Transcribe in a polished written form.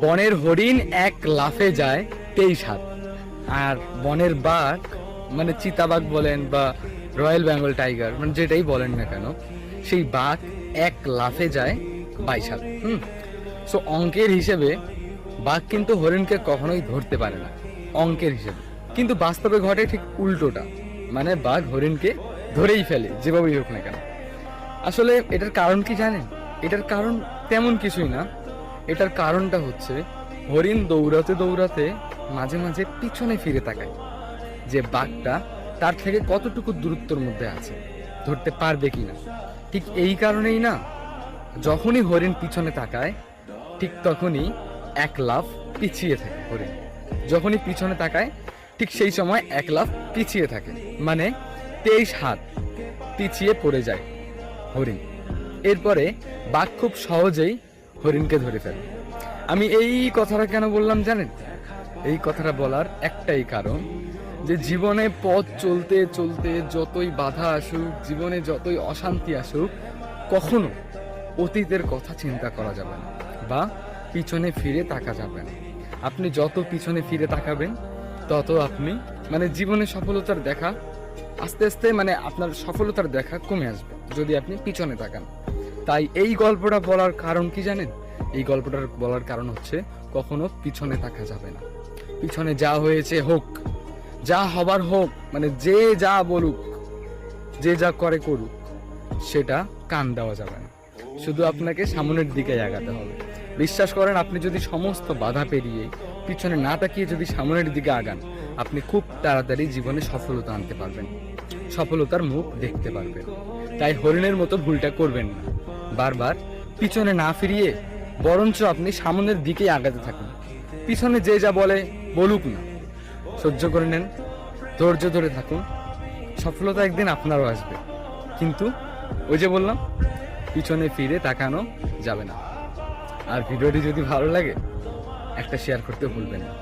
বনের হরিণ এক লাফে যায় 23 হাত, আর বনের বাঘ মানে চিতাবাঘ বলেন বা রয়্যাল বেঙ্গল টাইগার মানে যেটাই বলেন না কেন, সেই বাঘ এক লাফে যায় 22 হাত। সো অঙ্কের হিসেবে বাঘ কিন্তু হরিণকে কখনোই ধরতে পারে না অঙ্কের হিসেবে, কিন্তু বাস্তবে ঘটে ঠিক উল্টোটা, মানে বাঘ হরিণকে ধরেই ফেলে যেভাবেই হোক না কেন। আসলে এটার কারণ কি জানেন? এটার কারণ তেমন কিছুই না, এটার কারণটা হচ্ছে হরিণ দৌড়াতে দৌড়াতে মাঝে মাঝে পিছনে ফিরে তাকায় যে বাঘটা তার থেকে কতটুকু দূরত্বের মধ্যে আছে, ধরতে পারবে কিনা। ঠিক এই কারণেই না, যখনই হরিণ পিছনে তাকায় ঠিক তখনই এক লাফ পিছিয়ে থাকে হরিণ। যখনই পিছনে তাকায় ঠিক সেই সময় এক লাফ পিছিয়ে থাকে, মানে 23 হাত পিছিয়ে পড়ে যায় হরিণ। এরপরে বাঘ খুব সহজেই হরিণকে ধরে ফেলে। আমি এই কথাটা কেন বললাম জানেন? এই কথাটা বলার একটাই কারণ যে জীবনে পথ চলতে চলতে যতই বাধা আসুক, জীবনে যতই অশান্তি আসুক, কখনো অতীতের কথা চিন্তা করা যাবে না বা পিছনে ফিরে তাকা যাবে না। আপনি যত পিছনে ফিরে তাকাবেন তত আপনি মানে জীবনে সফলতার দেখা আস্তে আস্তে মানে আপনার সফলতার দেখা কমে আসবে যদি আপনি পিছনে তাকান। তাই এই গল্পটা বলার কারণ কি জানেন? এই গল্পটার বলার কারণ হচ্ছে কখনো পিছনে তাকা যাবে না। পিছনে যা হয়েছে হোক, যা হবার হোক, মানে যে যা বলুক, যে যা করে করুক, সেটা কান দেওয়া যাবে না। শুধু আপনাকে সামনের দিকে আগাতে হবে। বিশ্বাস করেন, আপনি যদি সমস্ত বাধা পেরিয়ে পিছনে না তাকিয়ে যদি সামনের দিকে আগান, আপনি খুব তাড়াতাড়ি জীবনে সফলতা আনতে পারবেন, সফলতার মুখ দেখতে পারবেন। তাই হরিণের মতো ভুলটা করবেন না। বারবার পিছনে না ফিরিয়ে বরঞ্চ আপনি সামনের দিকেই আগাতে থাকুন। পিছনে যে যা বলে বলুক না, সহ্য করে নেন, ধৈর্য ধরে থাকুন। সফলতা একদিন আপনারও আসবে, কিন্তু ওই যে বললাম, পিছনে ফিরে তাকানো যাবে না। আর ভিডিওটি যদি ভালো লাগে একটা শেয়ার করতে ভুলবেন না।